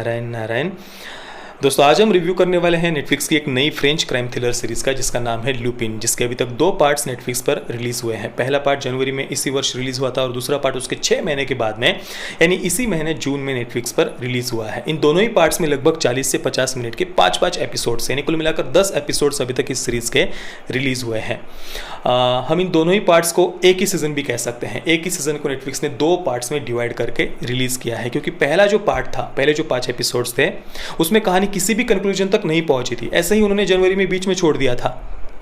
नारायण नारायण। दोस्तों आज हम रिव्यू करने वाले हैं नेटफ्लिक्स की एक नई फ्रेंच क्राइम थ्रिलर सीरीज का जिसका नाम है लुपिन, जिसके अभी तक 2 पार्ट्स नेटफ्लिक्स पर रिलीज हुए हैं। पहला पार्ट जनवरी में इसी वर्ष रिलीज हुआ था और दूसरा पार्ट उसके 6 महीने के बाद में यानी इसी महीने जून में नेटफ्लिक्स पर रिलीज हुआ है। इन दोनों ही पार्ट्स में लगभग 40 से 50 मिनट के 5-5 एपिसोड्स यानी कुल मिलाकर 10 एपिसोड्स अभी तक इस सीरीज के रिलीज हुए हैं। हम इन दोनों ही पार्ट्स को एक ही सीजन भी कह सकते हैं। एक ही सीजन को नेटफ्लिक्स ने 2 पार्ट्स में डिवाइड करके रिलीज किया है, क्योंकि पहला जो पार्ट था, पहले जो 5 एपिसोड्स थे, उसमें कहानी किसी भी कंक्लूजन तक नहीं पहुंची थी। ऐसे ही उन्होंने जनवरी में बीच में छोड़ दिया था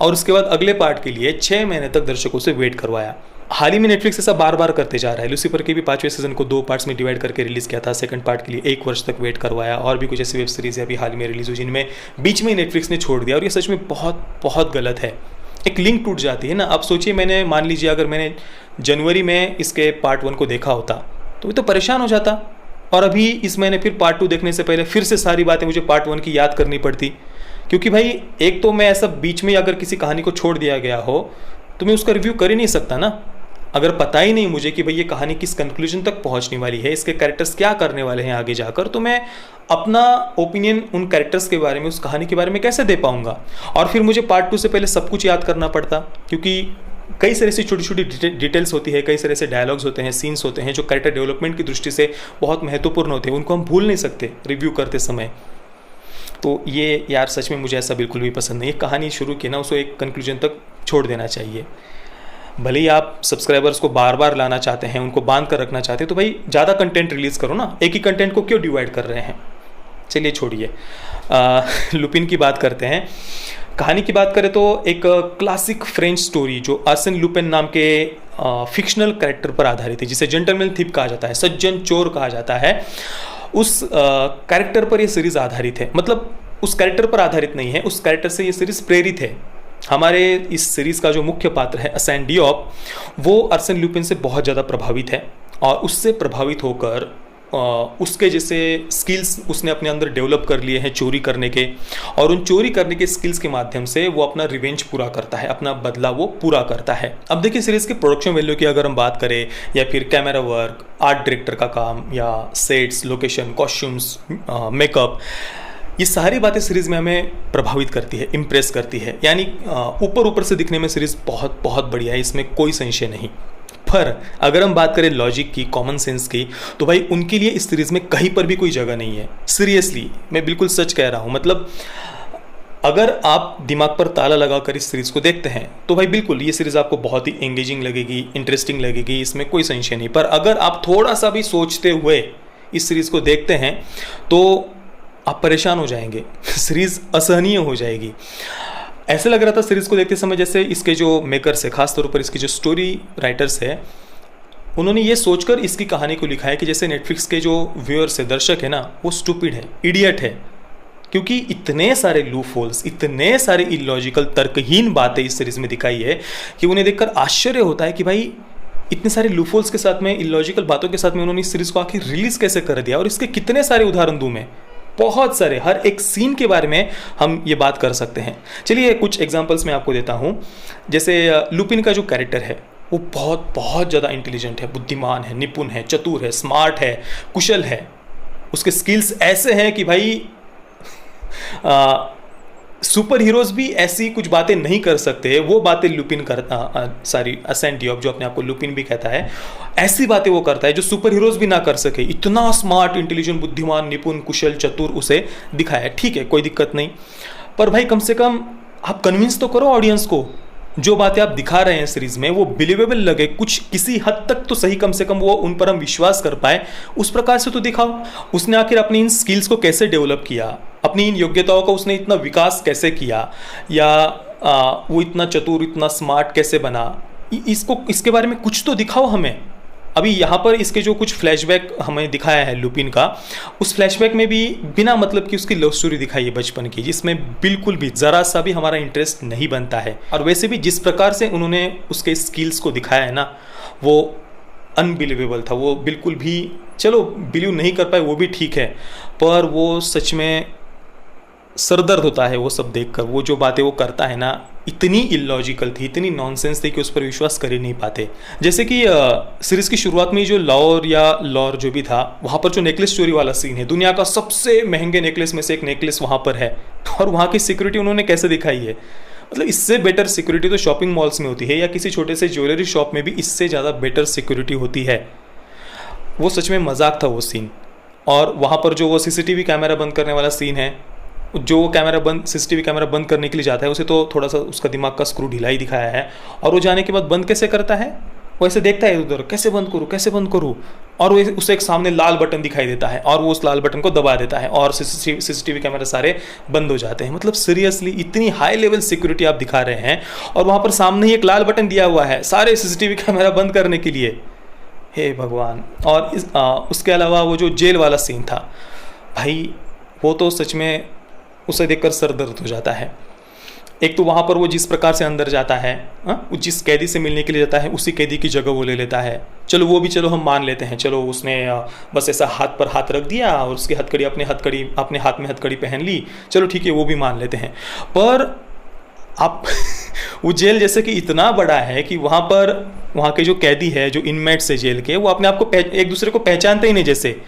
और उसके बाद अगले पार्ट के लिए 6 महीने तक दर्शकों से वेट करवाया। हाल ही में नेटफ्लिक्स ऐसा बार बार करते जा रहा है। लूसीफर के भी 5वें सीजन को 2 पार्ट्स में डिवाइड करके रिलीज किया था। सेकंड पार्ट के लिए 1 वर्ष तक वेट करवाया और भी कुछ ऐसी वेब सीरीज है अभी हाल में रिलीज हुई जिनमें बीच में नेटफ्लिक्स ने छोड़ दिया और ये सच में बहुत बहुत गलत है। एक लिंक टूट जाती है ना। अब सोचिए, मैंने मान लीजिए अगर मैंने जनवरी में इसके पार्ट 1 को देखा होता तो मैं तो परेशान हो जाता और अभी इस महीने फिर पार्ट 2 देखने से पहले फिर से सारी बातें मुझे पार्ट 1 की याद करनी पड़ती। क्योंकि भाई एक तो मैं ऐसा बीच में अगर किसी कहानी को छोड़ दिया गया हो तो मैं उसका रिव्यू कर ही नहीं सकता ना। अगर पता ही नहीं मुझे कि भाई ये कहानी किस कंक्लूजन तक पहुंचने वाली है, इसके कैरेक्टर्स क्या करने वाले हैं आगे जाकर, तो मैं अपना ओपिनियन उन कैरेक्टर्स के बारे में, उस कहानी के बारे में कैसे दे पाऊंगा। और फिर मुझे पार्ट 2 से पहले सब कुछ याद करना पड़ता, क्योंकि कई सारे ऐसी छोटी छोटी डिटेल्स होती है, कई सारे ऐसे डायलॉग्स होते हैं, सीन्स होते हैं जो कैरेक्टर डेवलपमेंट की दृष्टि से बहुत महत्वपूर्ण होते हैं। उनको हम भूल नहीं सकते रिव्यू करते समय। तो ये यार सच में मुझे ऐसा बिल्कुल भी पसंद नहीं है। कहानी शुरू की ना, उसको एक कंक्लूजन तक छोड़ देना चाहिए। भले ही आप सब्सक्राइबर्स को बार बार लाना चाहते हैं, उनको बांध कर रखना चाहते हैं, तो भाई ज़्यादा कंटेंट रिलीज करो ना। एक ही कंटेंट को क्यों डिवाइड कर रहे हैं। चलिए छोड़िए, लुपिन की बात करते हैं। कहानी की बात करें तो एक क्लासिक फ्रेंच स्टोरी जो आर्सेन लुपिन नाम के फिक्शनल कैरेक्टर पर आधारित है, जिसे जेंटलमैन थीप कहा जाता है, सज्जन चोर कहा जाता है। उस कैरेक्टर पर यह सीरीज आधारित है। मतलब उस कैरेक्टर पर आधारित नहीं है, उस कैरेक्टर से ये सीरीज प्रेरित है। हमारे इस सीरीज का जो मुख्य पात्र है असैन डियोप, वो आर्सेन लुपिन से बहुत ज़्यादा प्रभावित है और उससे प्रभावित होकर उसके जैसे स्किल्स उसने अपने अंदर डेवलप कर लिए हैं चोरी करने के, और उन चोरी करने के स्किल्स के माध्यम से वो अपना रिवेंज पूरा करता है, अपना बदला वो पूरा करता है। अब देखिए, सीरीज के प्रोडक्शन वैल्यू की अगर हम बात करें या फिर कैमरा वर्क, आर्ट डायरेक्टर का काम या सेट्स, लोकेशन, कॉस्ट्यूम्स, मेकअप, ये सारी बातें सीरीज़ में हमें प्रभावित करती है, इम्प्रेस करती है। यानी ऊपर से दिखने में सीरीज़ बहुत बहुत बढ़िया है, इसमें कोई संशय नहीं। पर अगर हम बात करें लॉजिक की, कॉमन सेंस की, तो भाई उनके लिए इस सीरीज़ में कहीं पर भी कोई जगह नहीं है। सीरियसली मैं बिल्कुल सच कह रहा हूँ। मतलब अगर आप दिमाग पर ताला लगाकर इस सीरीज़ को देखते हैं तो भाई बिल्कुल ये सीरीज़ आपको बहुत ही एंगेजिंग लगेगी, इंटरेस्टिंग लगेगी, इसमें कोई संशय नहीं। पर अगर आप थोड़ा सा भी सोचते हुए इस सीरीज़ को देखते हैं तो आप परेशान हो जाएंगे। सीरीज़ असहनीय हो जाएगी। ऐसे लग रहा था सीरीज़ को देखते समय जैसे इसके जो मेकर्स है, खासतौर पर इसके जो स्टोरी राइटर्स है, उन्होंने ये सोचकर इसकी कहानी को लिखा है कि जैसे नेटफ्लिक्स के जो व्यूअर्स है, दर्शक है ना, वो स्टूपिड है, इडियट है। क्योंकि इतने सारे लूप होल्स, इतने सारे इलॉजिकल, तर्कहीन बातें इस सीरीज़ में दिखाई है कि उन्हें देखकर आश्चर्य होता है कि भाई इतने सारे लूप होल्स के साथ में, इलॉजिकल बातों के साथ में उन्होंने इस सीरीज़ को आखिर रिलीज़ कैसे कर दिया। और इसके कितने सारे उदाहरण दूँ मैं, बहुत सारे, हर एक सीन के बारे में हम ये बात कर सकते हैं। चलिए कुछ एग्जांपल्स मैं आपको देता हूँ। जैसे लुपिन का जो कैरेक्टर है वो बहुत बहुत ज़्यादा इंटेलिजेंट है, बुद्धिमान है, निपुण है, चतुर है, स्मार्ट है, कुशल है। उसके स्किल्स ऐसे हैं कि भाई सुपर हीरोज भी ऐसी कुछ बातें नहीं कर सकते, वो बातें लुपिन करता, असैन डियोप जो अपने आप को लुपिन भी कहता है, ऐसी बातें वो करता है जो सुपर हीरोज भी ना कर सके। इतना स्मार्ट, इंटेलिजेंट, बुद्धिमान, निपुण, कुशल, चतुर उसे दिखाया है। ठीक है, कोई दिक्कत नहीं। पर भाई कम से कम आप कन्विंस तो करो ऑडियंस को, जो बातें आप दिखा रहे हैं सीरीज में वो बिलीवेबल लगे, कुछ किसी हद तक तो सही, कम से कम वो उन पर हम विश्वास कर पाए, उस प्रकार से तो दिखाओ। उसने आखिर अपनी इन स्किल्स को कैसे डेवलप किया, अपनी इन योग्यताओं का उसने इतना विकास कैसे किया, या वो इतना चतुर, इतना स्मार्ट कैसे बना, इसके बारे में कुछ तो दिखाओ हमें। अभी यहाँ पर इसके जो कुछ फ्लैशबैक हमें दिखाया है लुपिन का, उस फ्लैशबैक में भी बिना मतलब की उसकी लव स्टोरी दिखाई है बचपन की, जिसमें बिल्कुल भी ज़रा सा भी हमारा इंटरेस्ट नहीं बनता है। और वैसे भी जिस प्रकार से उन्होंने उसके स्किल्स को दिखाया है ना, वो अनबिलीवेबल था। वो बिल्कुल भी, चलो बिलीव नहीं कर पाए वो भी ठीक है, पर वो सच में सरदर्द होता है वो सब देखकर। वो जो बातें वो करता है ना, इतनी इलॉजिकल थी, इतनी नॉनसेंस थी कि उस पर विश्वास कर ही नहीं पाते। जैसे कि सीरीज की शुरुआत में जो लॉर जो भी था, वहाँ पर जो नेकलेस चोरी वाला सीन है, दुनिया का सबसे महंगे नेकलेस में से एक नेकलेस वहाँ पर है, और वहाँ की सिक्योरिटी उन्होंने कैसे दिखाई है। मतलब इससे बेटर सिक्योरिटी तो शॉपिंग मॉल्स में होती है, या किसी छोटे से ज्वेलरी शॉप में भी इससे ज़्यादा बेटर सिक्योरिटी होती है। वो सच में मजाक था वो सीन। और वहाँ पर जो वो सीसीटीवी कैमरा बंद करने वाला सीन है, जो सीसीटीवी कैमरा बंद करने के लिए जाता है, उसे तो थोड़ा सा उसका दिमाग का स्क्रू ढीला ही दिखाया है, और वो जाने के बाद बंद कैसे करता है, वो ऐसे देखता है उधर, कैसे बंद करूँ, और वो उसे एक सामने लाल बटन दिखाई देता है, और वो उस लाल बटन को दबा देता है, और सीसीटीवी कैमरा सारे बंद हो जाते हैं। मतलब सीरियसली इतनी हाई लेवल सिक्योरिटी आप दिखा रहे हैं, और वहाँ पर सामने ही एक लाल बटन दिया हुआ है सारे सीसीटीवी कैमरा बंद करने के लिए। हे भगवान। और उसके अलावा वो जो जेल वाला सीन था भाई, वो तो सच में उसे देखकर सर दर्द हो जाता है। एक तो वहाँ पर वो जिस प्रकार से अंदर जाता है, जिस कैदी से मिलने के लिए जाता है, उसी कैदी की जगह वो ले लेता है। चलो वो भी चलो हम मान लेते हैं, चलो उसने बस ऐसा हाथ पर हाथ रख दिया और उसकी हथकड़ी अपने हाथ में हथकड़ी पहन ली, चलो ठीक है वो भी मान लेते हैं। पर आप वो जेल जैसे कि इतना बड़ा है कि वहाँ के जो कैदी है, जो इनमेट्स है जेल के, वो अपने आप को एक दूसरे को पहचानते ही नहीं। जैसे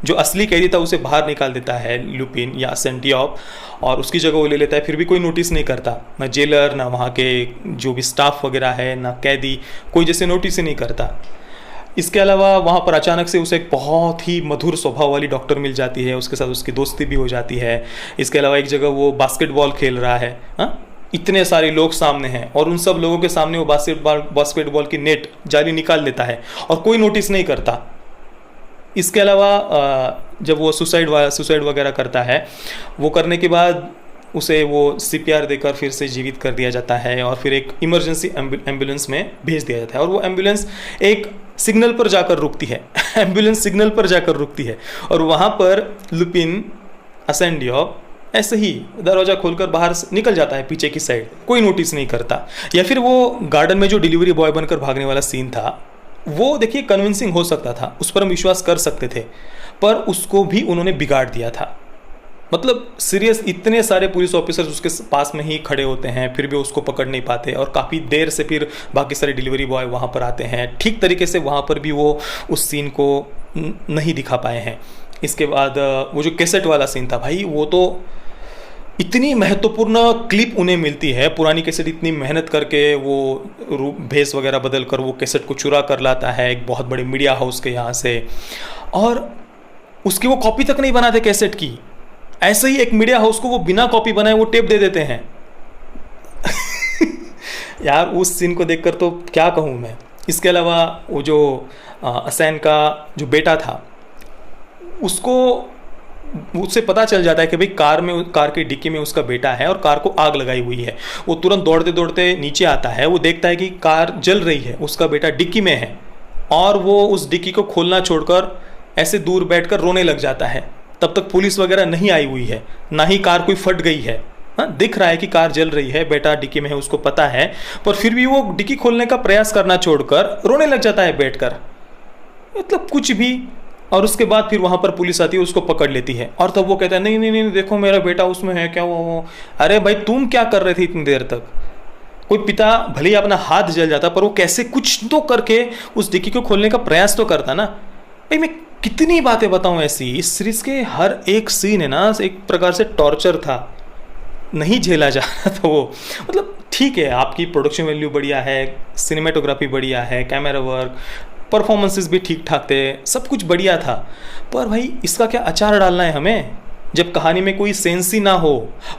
जो असली कैदी था उसे बाहर निकाल देता है लुपिन या सेंटियोप, और उसकी जगह वो ले लेता है, फिर भी कोई नोटिस नहीं करता, ना जेलर, ना वहाँ के जो भी स्टाफ वगैरह है, ना कैदी, कोई जैसे नोटिस ही नहीं करता। इसके अलावा वहाँ पर अचानक से उसे एक बहुत ही मधुर स्वभाव वाली डॉक्टर मिल जाती है, उसके साथ उसकी दोस्ती भी हो जाती है। इसके अलावा एक जगह वो बास्केटबॉल खेल रहा है, इतने सारे लोग सामने हैं, और उन सब लोगों के सामने वो बास्केटबॉल की नेट जाली निकाल लेता है और कोई नोटिस नहीं करता। इसके अलावा जब वो सुसाइड वगैरह करता है, वो करने के बाद उसे वो CPR देकर फिर से जीवित कर दिया जाता है, और फिर एक इमरजेंसी एम्बुलेंस में भेज दिया जाता है, और वो एम्बुलेंस एक सिग्नल पर जाकर रुकती है एम्बुलेंस सिग्नल पर जाकर रुकती है, और वहाँ पर लुपिन असेंडियोप ऐसे ही दरवाज़ा खोलकर बाहर निकल जाता है पीछे की साइड, कोई नोटिस नहीं करता। या फिर वो गार्डन में जो डिलीवरी बॉय बनकर भागने वाला सीन था, वो देखिए कन्विंसिंग हो सकता था, उस पर हम विश्वास कर सकते थे, पर उसको भी उन्होंने बिगाड़ दिया था। मतलब सीरियस, इतने सारे पुलिस ऑफिसर्स उसके पास में ही खड़े होते हैं, फिर भी उसको पकड़ नहीं पाते, और काफ़ी देर से फिर बाकी सारे डिलीवरी बॉय वहाँ पर आते हैं, ठीक तरीके से वहाँ पर भी वो उस सीन को नहीं दिखा पाए हैं। इसके बाद वो जो कैसेट वाला सीन था भाई, वो तो इतनी महत्वपूर्ण क्लिप उन्हें मिलती है, पुरानी कैसेट इतनी मेहनत करके वो भेस वगैरह बदल कर वो कैसेट को चुरा कर लाता है एक बहुत बड़े मीडिया हाउस के यहाँ से, और उसकी वो कॉपी तक नहीं बनाते कैसेट की, ऐसे ही एक मीडिया हाउस को वो बिना कॉपी बनाए वो टेप दे देते हैं यार उस सीन को देखकर तो क्या कहूँ मैं। इसके अलावा वो जो असैन का जो बेटा था, उससे पता चल जाता है कि भाई कार की डिक्की में उसका बेटा है और कार को आग लगाई हुई है। वो तुरंत दौड़ते दौड़ते नीचे आता है, वो देखता है कि कार जल रही है, उसका बेटा डिक्की में है, और वो उस डिक्की को खोलना छोड़कर ऐसे दूर बैठकर रोने लग जाता है। तब तक पुलिस वगैरह नहीं आई हुई है, ना ही कार कोई फट गई है। दिख रहा है कि कार जल रही है, बेटा डिक्की में है, उसको पता है, पर फिर भी वो डिक्की खोलने का प्रयास करना छोड़कर रोने लग जाता है बैठकर। मतलब कुछ भी। और उसके बाद फिर वहाँ पर पुलिस आती है, उसको पकड़ लेती है, और तब वो कहता है नहीं नहीं नहीं देखो मेरा बेटा उसमें है क्या वो। अरे भाई तुम क्या कर रहे थे इतनी देर तक? कोई पिता भले ही अपना हाथ जल जाता, पर वो कैसे कुछ तो करके उस डिक्की को खोलने का प्रयास तो करता ना। भाई मैं कितनी बातें बताऊं ऐसी, इस सीरीज के हर एक सीन है ना एक प्रकार से टॉर्चर था, नहीं झेला जा रहा था वो। मतलब ठीक है, आपकी प्रोडक्शन वैल्यू बढ़िया है, सिनेमेटोग्राफी बढ़िया है, कैमरा वर्क, परफॉर्मेंसेस भी ठीक ठाक थे, सब कुछ बढ़िया था, पर भाई इसका क्या अचार डालना है हमें जब कहानी में कोई सेंस ही ना हो।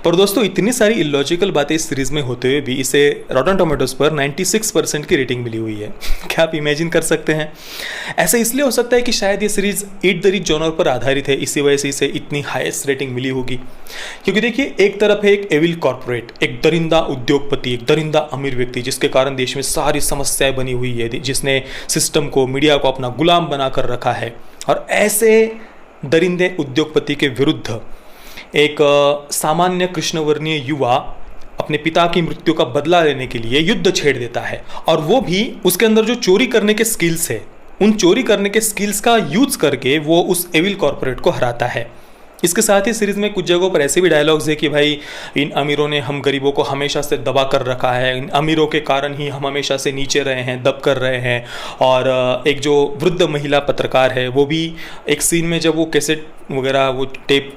पर दोस्तों इतनी सारी इलॉजिकल बातें इस सीरीज में होते हुए भी इसे रॉटन टोमेटोज पर 96% की रेटिंग मिली हुई है। क्या आप इमेजिन कर सकते हैं? ऐसा इसलिए हो सकता है कि शायद ये series eat the rich genre पर आधारित है, इसी वजह से इसे इतनी हाईएस्ट रेटिंग मिली होगी। क्योंकि देखिए एक तरफ है एक एविल कॉर्पोरेट, एक दरिंदा उद्योगपति, एक दरिंदा अमीर व्यक्ति जिसके कारण देश में सारी समस्याएं बनी हुई है, जिसने सिस्टम को, मीडिया को अपना गुलाम बना कर रखा है। और ऐसे दरिंदे उद्योगपति के विरुद्ध एक सामान्य कृष्णवर्णीय युवा अपने पिता की मृत्यु का बदला लेने के लिए युद्ध छेड़ देता है, और वो भी उसके अंदर जो चोरी करने के स्किल्स है, उन चोरी करने के स्किल्स का यूज करके वो उस एविल कॉर्पोरेट को हराता है। इसके साथ ही सीरीज़ में कुछ जगहों पर ऐसे भी डायलॉग्स है कि भाई इन अमीरों ने हम गरीबों को हमेशा से दबा कर रखा है, इन अमीरों के कारण ही हम हमेशा से नीचे रहे हैं, दब कर रहे हैं। और एक जो वृद्ध महिला पत्रकार है वो भी एक सीन में जब वो कैसेट वगैरह वो टेप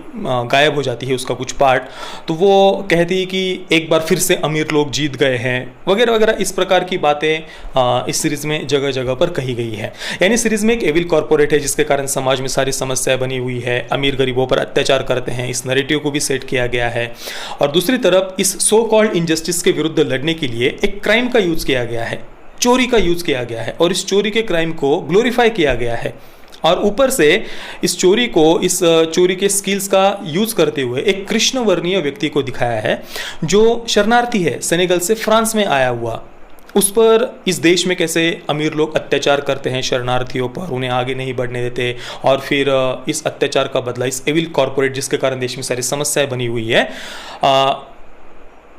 गायब हो जाती है उसका कुछ पार्ट, तो वो कहती है कि एक बार फिर से अमीर लोग जीत गए हैं वगैरह वगैरह। इस प्रकार की बातें इस सीरीज़ में जगह जगह पर कही गई है। यानी सीरीज़ में एक एविल कॉर्पोरेट है जिसके कारण समाज में सारी समस्याएं बनी हुई है, अमीर गरीबों पर अत्याचार करते हैं, इस नैरेटिव को भी सेट किया गया है। और दूसरी तरफ इस सो कॉल्ड इनजस्टिस के विरुद्ध लड़ने के लिए एक क्राइम का यूज़ किया गया है, चोरी का यूज़ किया गया है, और इस चोरी के क्राइम को ग्लोरीफाई किया गया है। और ऊपर से इस चोरी को, इस चोरी के स्किल्स का यूज़ करते हुए एक कृष्ण वर्णीय व्यक्ति को दिखाया है जो शरणार्थी है, सेनेगल से फ्रांस में आया हुआ। उस पर इस देश में कैसे अमीर लोग अत्याचार करते हैं शरणार्थियों पर, उन्हें आगे नहीं बढ़ने देते, और फिर इस अत्याचार का बदला इस एविल कॉर्पोरेट जिसके कारण देश में सारी समस्याएं बनी हुई है,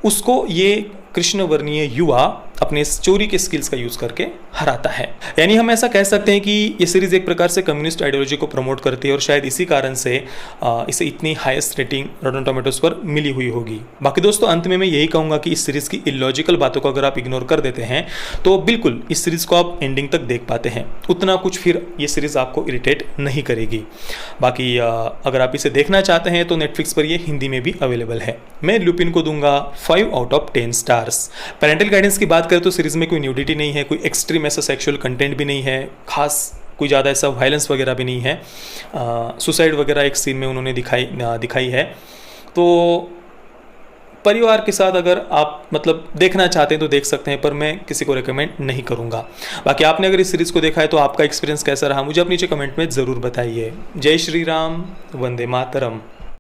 उसको ये कृष्ण वर्णीय युवा अपने इस चोरी के स्किल्स का यूज़ करके हराता है। यानी हम ऐसा कह सकते हैं कि ये सीरीज़ एक प्रकार से कम्युनिस्ट आइडियोलॉजी को प्रमोट करती है, और शायद इसी कारण से इसे इतनी हाईएस्ट रेटिंग रॉटन टोमेटोज़ पर मिली हुई होगी। बाकी दोस्तों, अंत में मैं यही कहूँगा कि इस सीरीज़ की इलॉजिकल बातों को अगर आप इग्नोर कर देते हैं तो बिल्कुल इस सीरीज़ को आप एंडिंग तक देख पाते हैं, उतना कुछ फिर ये सीरीज़ आपको इरिटेट नहीं करेगी। बाकी अगर आप इसे देखना चाहते हैं तो नेटफ्लिक्स पर ये हिंदी में भी अवेलेबल है। मैं लुपिन को दूंगा 5 out of 10 stars. Parental guidance की बात करें तो सीरीज़ में कोई न्यूडिटी नहीं है, कोई एक्सट्रीम ऐसा सेक्सुअल कंटेंट भी नहीं है, खास कोई ज़्यादा ऐसा वायलेंस वगैरह भी नहीं है। सुसाइड वगैरह एक सीन में उन्होंने दिखाई है। तो परिवार के साथ अगर आप मतलब देखना चाहते हैं तो देख सकते हैं, पर मैं किसी को रिकमेंड नहीं करूँगा। बाकी आपने अगर इस सीरीज़ को देखा है तो आपका एक्सपीरियंस कैसा रहा मुझे आप नीचे कमेंट में ज़रूर बताइए। जय श्री राम, वंदे मातरम।